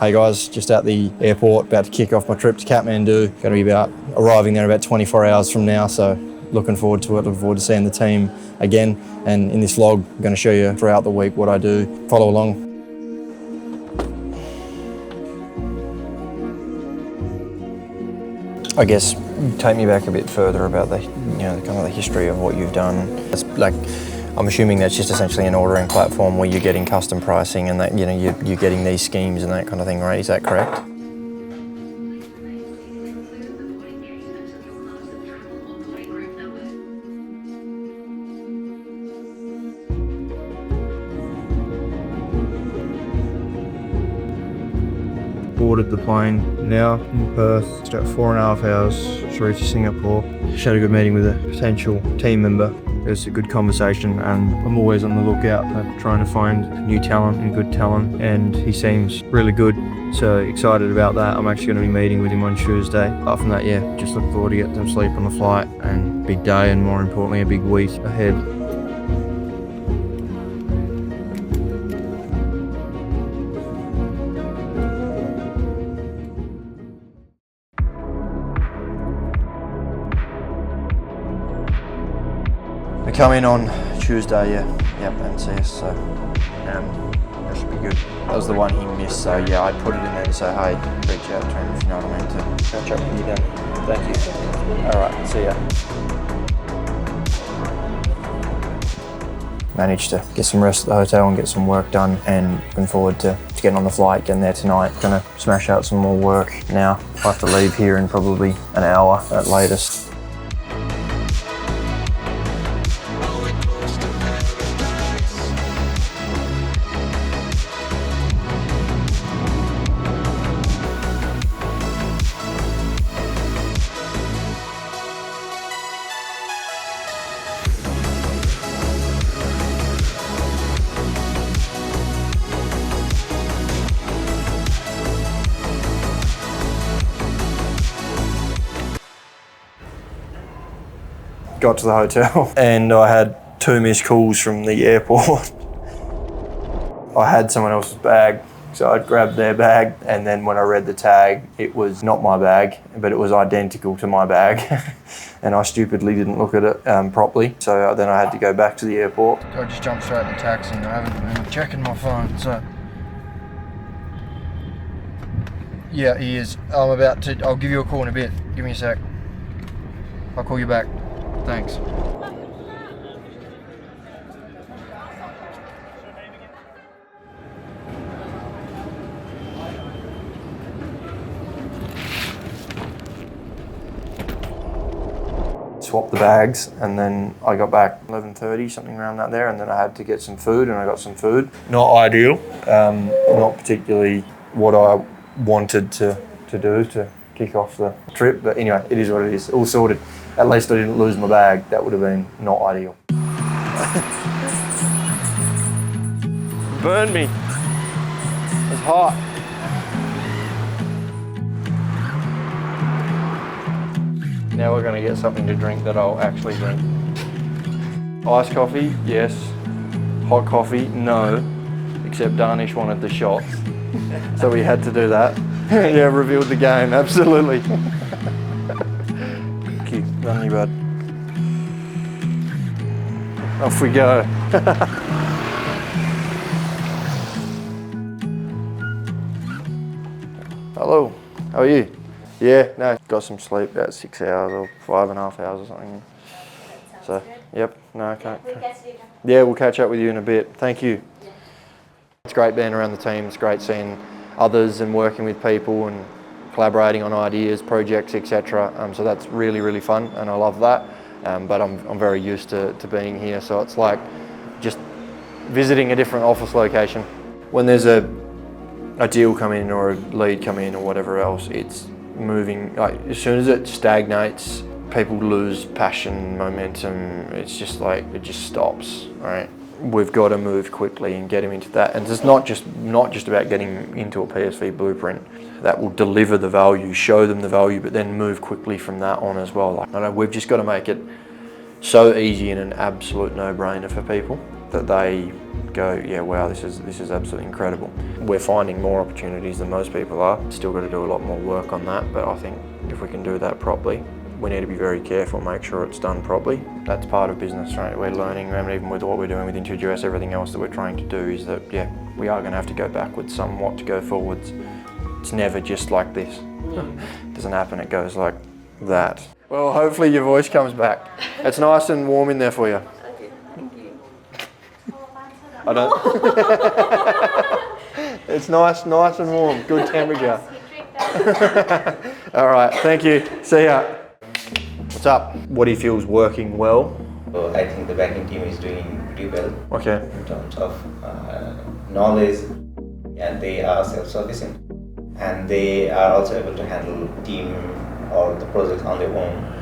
Hey guys, just at the airport, about to kick off my trip to Kathmandu. Going to be arriving there in about 24 hours from now, so looking forward to it, looking forward to seeing the team again. And in this vlog, I'm going to show you throughout the week what I do. Follow along. I guess take me back a bit further about the, kind of the history of what you've done. It's like, I'm assuming that's just essentially an ordering platform where you're getting custom pricing and that, you're getting these schemes and that kind of thing, right? Is that correct? Boarded the plane now in Perth. It's about 4.5 hours through to Singapore. Just had a good meeting with a potential team member. It was a good conversation, and I'm always on the lookout for trying to find new talent and good talent, and he seems really good, so excited about that. I'm actually going to be meeting with him on Tuesday. Apart from that, yeah, just look forward to getting some sleep on the flight, and big day, and more importantly a big week ahead. I come in on Tuesday, and see us, so that should be good. That was the one he missed, so yeah, I put it in there to say, hey, reach out to him if you know what I mean, to catch up with you then. Thank you. Alright, see ya. Managed to get some rest at the hotel and get some work done, and looking forward to getting on the flight, getting there tonight. Gonna smash out some more work now. I have to leave here in probably an hour at latest. Got to the hotel and I had 2 missed calls from the airport. I had someone else's bag, so I'd grabbed their bag, and then when I read the tag, it was not my bag, but it was identical to my bag. And I stupidly didn't look at it properly, so then I had to go back to the airport. I just jumped straight in the taxi and I haven't been checking my phone, so. Yeah, he is. I'll give you a call in a bit. Give me a sec. I'll call you back. Thanks. Swapped the bags, and then I got back 11:30, something around that there, and then I had to get some food, and I got some food. Not ideal, not particularly what I wanted to do to kick off the trip, but anyway, it is what it is. All sorted. At least I didn't lose my bag. That would have been not ideal. Burned me. It's hot. Now we're going to get something to drink that I'll actually drink. Iced coffee, yes. Hot coffee, no. Except Darnish wanted the shots. So we had to do that. Yeah, revealed the game, absolutely. Run you, bud. Off we go. Hello, how are you? Yeah, no, got some sleep, about 6 hours or 5.5 hours or something. So, yep, no, I can't. Yeah, we'll catch up with you in a bit. Thank you. It's great being around the team. It's great seeing others and working with people and collaborating on ideas, projects, etc. So that's really, really fun, and I love that. But I'm very used to being here, so it's like just visiting a different office location. When there's a deal come in or a lead come in or whatever else, it's moving. Like as soon as it stagnates, people lose passion, momentum. It's just like it just stops. Right? We've got to move quickly and get them into that. And it's not just about getting into a PSV blueprint that will deliver the value, show them the value, but then move quickly from that on as well. Like, I know we've just got to make it so easy and an absolute no-brainer for people that they go, yeah, wow, this is absolutely incredible. We're finding more opportunities than most people are. Still got to do a lot more work on that, but I think if we can do that properly, we need to be very careful, make sure it's done properly. That's part of business, right? We're learning, and even with what we're doing with IntujiOS, everything else that we're trying to do is that, yeah, we are going to have to go backwards somewhat to go forwards. It's never just like this. It doesn't happen, it goes like that. Well, hopefully your voice comes back. It's nice and warm in there for you. Okay, thank you. I don't. It's nice and warm, good temperature. All right, thank you. See ya. What's up? What do you feel is working well? So I think the backend team is doing pretty well. Okay. In terms of knowledge, and they are self-sufficient, and they are also able to handle team or the projects on their own.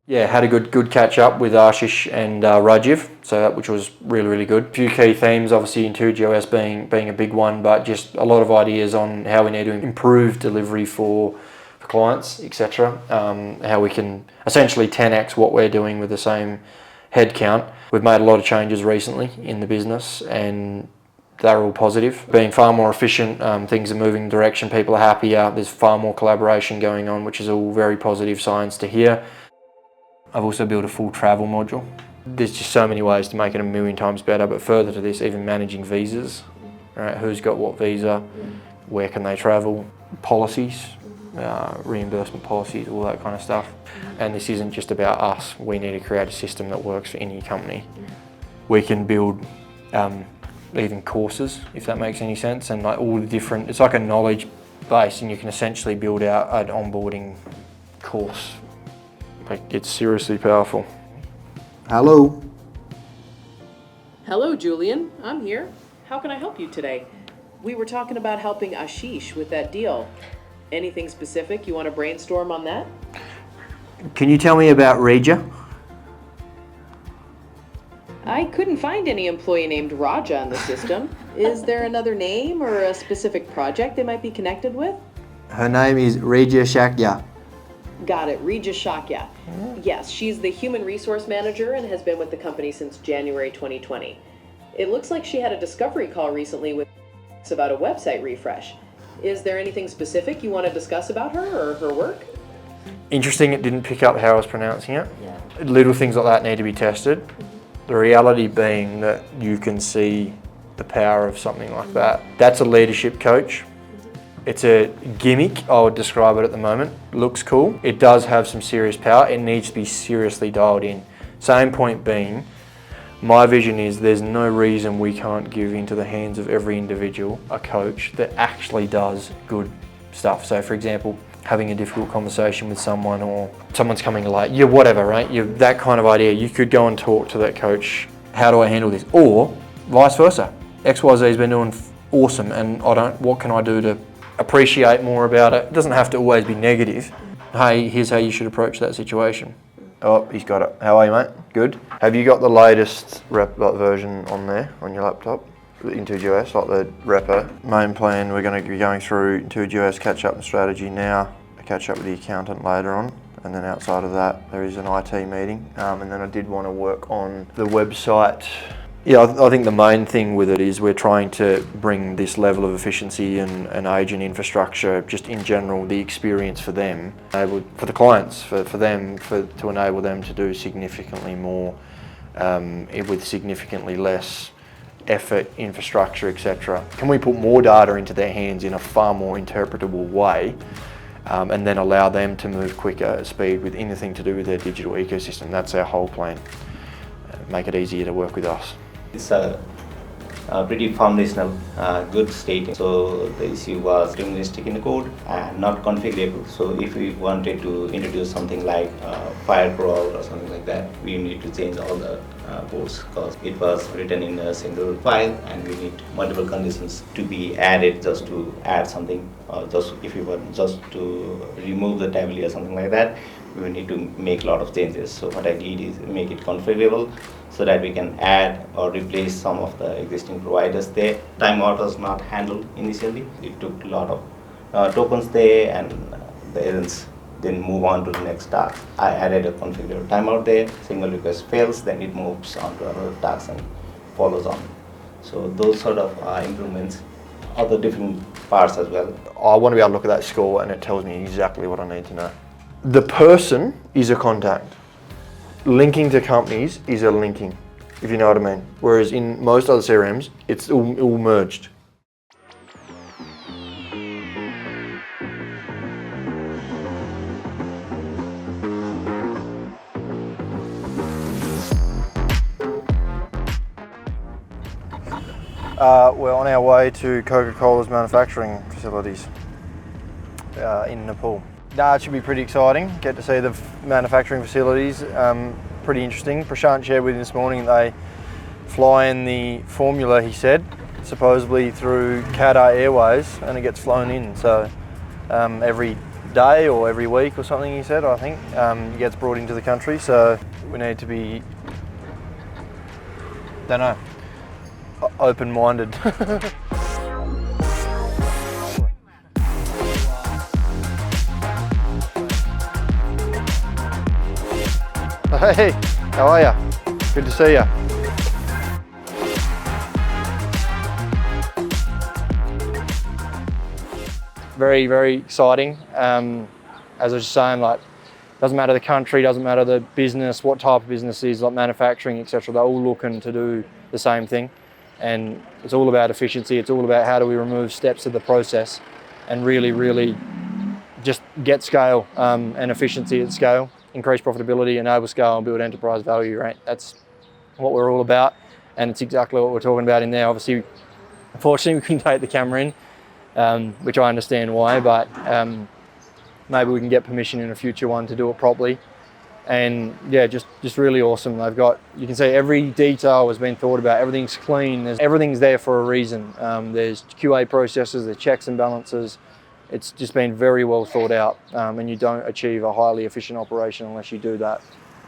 Yeah, had a good catch up with Ashish and Rajeev, which was really good. A few key themes, obviously IntujiOS being a big one, but just a lot of ideas on how we need to improve delivery for clients, etc. How we can essentially 10x what we're doing with the same headcount. We've made a lot of changes recently in the business, and they're all positive. Being far more efficient, things are moving in direction, people are happier, there's far more collaboration going on, which is all very positive signs to hear. I've also built a full travel module. There's just so many ways to make it a million times better, but further to this, even managing visas, right? Who's got what visa, where can they travel, policies, reimbursement policies, all that kind of stuff. And this isn't just about us. We need to create a system that works for any company. We can build even courses, if that makes any sense, and like all the different, it's like a knowledge base, and you can essentially build out an onboarding course. Like, it's seriously powerful. Hello. Hello, Julian. I'm here. How can I help you today? We were talking about helping Ashish with that deal. Anything specific you want to brainstorm on that? Can you tell me about Reja? I couldn't find any employee named Raja in the system. Is there another name or a specific project they might be connected with? Her name is Reja Shakya. Got it, Reja Shakya. Yes, she's the human resource manager and has been with the company since January 2020. It looks like she had a discovery call recently with about a website refresh. Is there anything specific you want to discuss about her or her work? Interesting, it didn't pick up how I was pronouncing it. Yeah. Little things like that need to be tested. The reality being that you can see the power of something like that. That's a leadership coach. It's a gimmick, I would describe it at the moment. Looks cool. It does have some serious power. It needs to be seriously dialed in. Same point being, my vision is there's no reason we can't give into the hands of every individual a coach that actually does good stuff. So for example, having a difficult conversation with someone, or someone's coming late, whatever, right? That kind of idea. You could go and talk to that coach. How do I handle this? Or vice versa. XYZ's been doing awesome, and what can I do to appreciate more about it? It doesn't have to always be negative. Hey, here's how you should approach that situation. Oh, he's got it. How are you, mate? Good. Have you got the latest version on there, on your laptop? IntujiOS, like the repo. Main plan, we're going to be going through IntujiOS catch-up and strategy now. I catch up with the accountant later on. And then outside of that, there is an IT meeting. And then I did want to work on the website. Yeah, I think the main thing with it is we're trying to bring this level of efficiency and agent infrastructure, just in general, the experience for them, for the clients, to enable them to do significantly more with significantly less effort, infrastructure, etc. Can we put more data into their hands in a far more interpretable way, and then allow them to move quicker at speed with anything to do with their digital ecosystem? That's our whole plan. Make it easier to work with us. It's a pretty foundational, good state. So the issue was deterministic in the code and not configurable. So if we wanted to introduce something like firewall or something like that, we need to change all the ports because it was written in a single file, and we need multiple conditions to be added just to add something. Just if we want just to remove the tablet or something like that, we need to make a lot of changes. So what I did is make it configurable, so that we can add or replace some of the existing providers there. Timeout was not handled initially. It took a lot of tokens there, and the agents then move on to the next task. I added a configure timeout there, single request fails, then it moves on to another task and follows on. So those sort of improvements, other different parts as well. I want to be able to look at that score and it tells me exactly what I need to know. The person is a contact. Linking to companies is a linking, if you know what I mean. Whereas in most other CRMs, it's all merged. We're on our way to Coca-Cola's manufacturing facilities in Nepal. It should be pretty exciting. Get to see the manufacturing facilities. Pretty interesting. Prashant shared with me this morning they fly in the formula, he said, supposedly through Qatar Airways, and it gets flown in. So every day or every week or something, he said, I think, it gets brought into the country. So we need to be, don't know, open-minded. Hey, how are ya? Good to see ya. Very, very exciting. As I was just saying, like, doesn't matter the country, doesn't matter the business, what type of business it is, like manufacturing, etc. They're all looking to do the same thing. And it's all about efficiency. It's all about how do we remove steps of the process and really, really just get scale and efficiency at scale, increase profitability, enable scale and build enterprise value, right? That's what we're all about. And it's exactly what we're talking about in there. Obviously, unfortunately, we couldn't take the camera in, which I understand why, but maybe we can get permission in a future one to do it properly. And yeah, just really awesome. They've got, you can see every detail has been thought about, everything's clean, everything's there for a reason. There's QA processes, there's checks and balances. It's just been very well thought out, and you don't achieve a highly efficient operation unless you do that.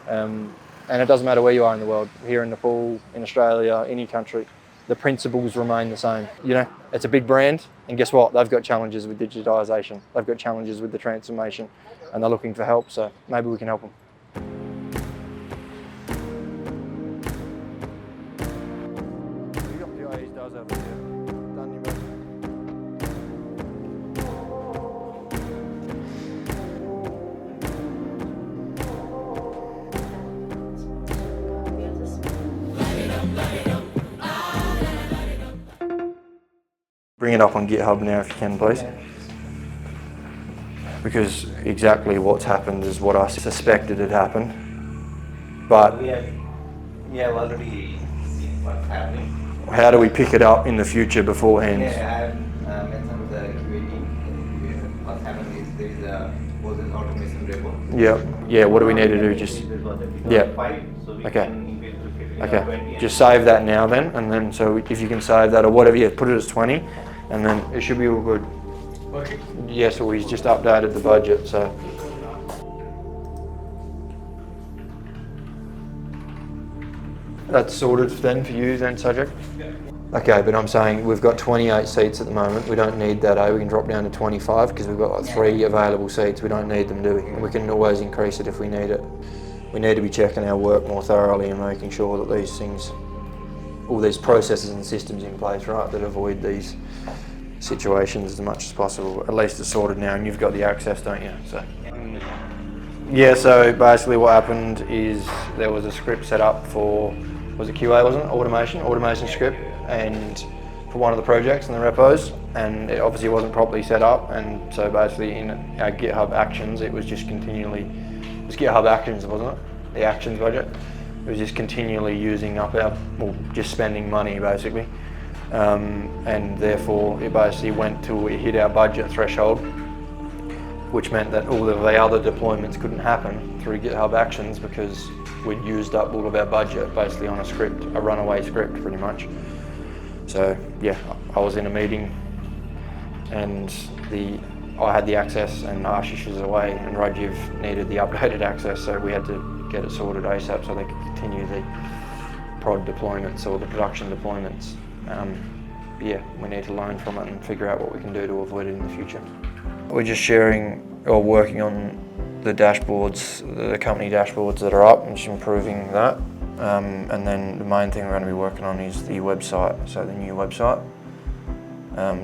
And it doesn't matter where you are in the world, here in Nepal, in Australia, any country, the principles remain the same. You know, it's a big brand, and guess what? They've got challenges with digitization. They've got challenges with the transformation, and they're looking for help, so maybe we can help them. Bring it up on GitHub now if you can, please. Because exactly what's happened is what I suspected had happened. But We have already seen what's happening. how do we pick it up in the future beforehand? Yeah, I have mentioned the QA team. What's happened is there is a process automation repo. Yeah. Yeah, what do we need to do? Just, yeah. Okay. Okay, just save that now then, and then so if you can save that or whatever, yeah, put it as 20, and then it should be all good. Yes, well, he's just updated the budget, so. That's sorted then for you then, Sajak? Okay, but I'm saying we've got 28 seats at the moment. We don't need that, We can drop down to 25 because we've got like 3 available seats. We don't need them, do we? And we can always increase it if we need it. We need to be checking our work more thoroughly and making sure that these things, all these processes and systems in place, right, that avoid these situations as much as possible. At least it's sorted now and you've got the access, don't you? So. Yeah, so basically what happened is there was a script set up for, was it QA, wasn't it? Automation script, and for one of the projects in the repos, and it obviously wasn't properly set up, and so basically in our GitHub Actions it was just continually, it was GitHub Actions, wasn't it? The Actions budget. It was just continually using up our, well, just spending money basically. And therefore it basically went till we hit our budget threshold, which meant that all of the other deployments couldn't happen through GitHub Actions because we'd used up all of our budget basically on a script, a runaway script pretty much. So yeah, I was in a meeting and I had the access and Ashish was away and Rajeev needed the updated access, so we had to get it sorted ASAP so they could continue the prod deployments or the production deployments. Yeah, we need to learn from it and figure out what we can do to avoid it in the future. We're just sharing or working on the dashboards, the company dashboards that are up, and just improving that. And then the main thing we're going to be working on is the website, so the new website.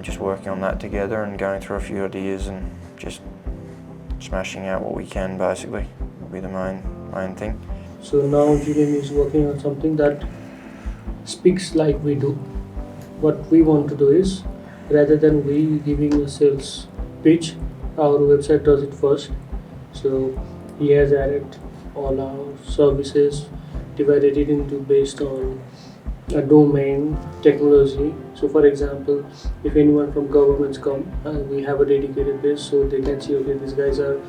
Just working on that together and going through a few ideas and just smashing out what we can, basically, will be the main thing. So now Julian is working on something that speaks like we do. What we want to do is, rather than we giving a sales pitch, our website does it first. So he has added all our services, divided it into based on a domain technology. So for example, if anyone from governments come, we have a dedicated page so they can see, okay, these guys are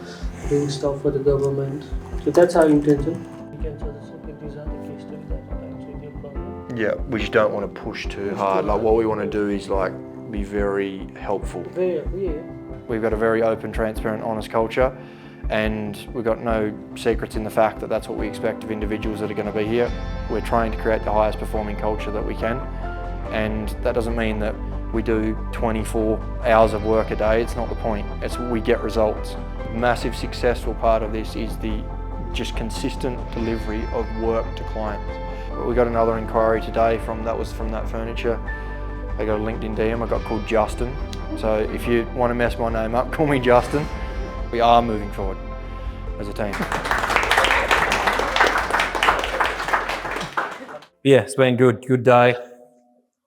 doing stuff for the government. So that's our intention. You can suggest, okay, these are the case studies that are actually your problem. Yeah, we just don't want to push too hard. Like, what we want to do is like be very helpful. Yeah. We've got a very open, transparent, honest culture, and we've got no secrets in the fact that that's what we expect of individuals that are going to be here. We're trying to create the highest performing culture that we can, and that doesn't mean that we do 24 hours of work a day. It's not the point. It's we get results. Massive successful part of this is the just consistent delivery of work to clients. We got another inquiry today from that furniture. I got a LinkedIn DM. I got called Justin. So if you want to mess my name up, call me Justin. We are moving forward as a team. Yeah, it's been good. Good day,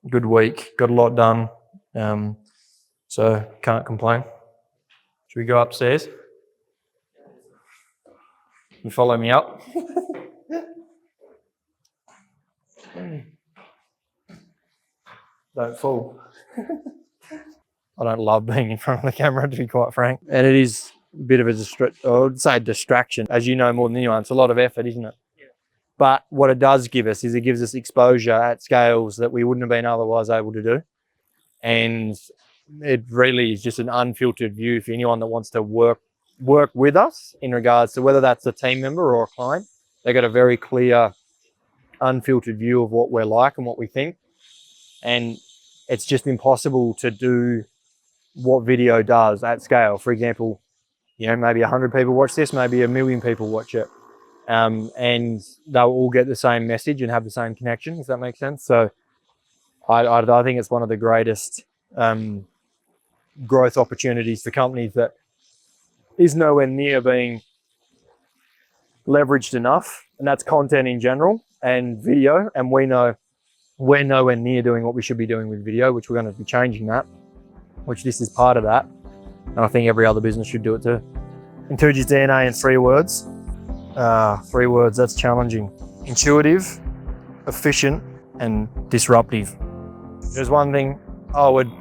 good week. Got a lot done. So can't complain. Should we go upstairs? You follow me up? Don't fall. I don't love being in front of the camera, to be quite frank. And it is a bit of a distraction. As you know more than anyone, it's a lot of effort, isn't it? Yeah. But what it does give us is it gives us exposure at scales that we wouldn't have been otherwise able to do. And it really is just an unfiltered view for anyone that wants to work with us in regards to whether that's a team member or a client. They got a very clear, unfiltered view of what we're like and what we think. And it's just impossible to do what video does at scale. For example, maybe 100 people watch this, maybe 1 million people watch it. And they'll all get the same message and have the same connection, if that makes sense. So I think it's one of the greatest growth opportunities for companies that is nowhere near being leveraged enough. And that's content in general and video. And we know we're nowhere near doing what we should be doing with video, which we're going to be changing that, which this is part of that. And I think every other business should do it too. Intuji's DNA in 3 words. 3 words, that's challenging. Intuitive, efficient, and disruptive. There's one thing I would,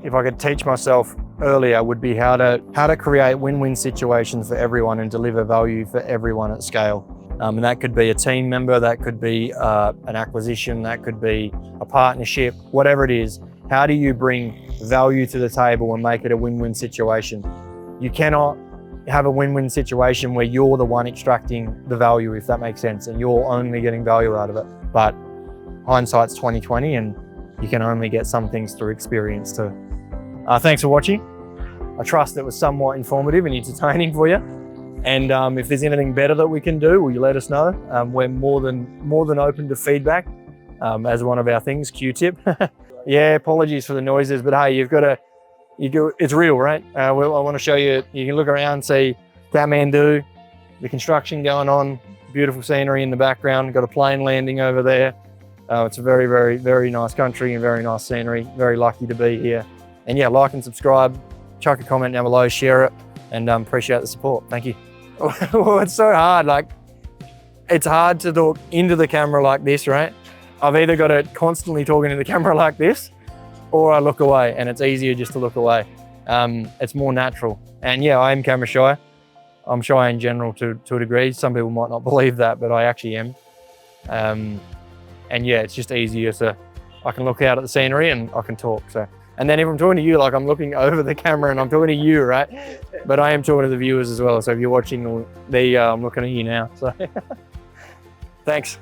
if I could teach myself earlier, would be how to create win-win situations for everyone and deliver value for everyone at scale. And that could be a team member, that could be an acquisition, that could be a partnership, whatever it is. How do you bring value to the table and make it a win-win situation? You cannot have a win-win situation where you're the one extracting the value, if that makes sense, and you're only getting value out of it. But hindsight's 2020, and you can only get some things through experience too. Thanks for watching. I trust it was somewhat informative and entertaining for you. And if there's anything better that we can do, will you let us know? We're more than open to feedback as one of our things, Q-tip. Yeah, apologies for the noises, but hey, it's real, right? I want to show you, you can look around, see Kathmandu, the construction going on, beautiful scenery in the background, got a plane landing over there. It's a very, very, very nice country and very nice scenery. Very lucky to be here. And yeah, like and subscribe, chuck a comment down below, share it, and appreciate the support. Thank you. Well, it's so hard. Like, it's hard to talk into the camera like this, right? I've either got to constantly talk into the camera like this, or I look away, and it's easier just to look away. It's more natural. And yeah, I am camera shy. I'm shy in general to a degree. Some people might not believe that, but I actually am. And yeah, it's just easier I can look out at the scenery and I can talk. So, and then if I'm talking to you, like I'm looking over the camera and I'm talking to you, right? But I am talking to the viewers as well. So if you're watching, I'm looking at you now. So thanks.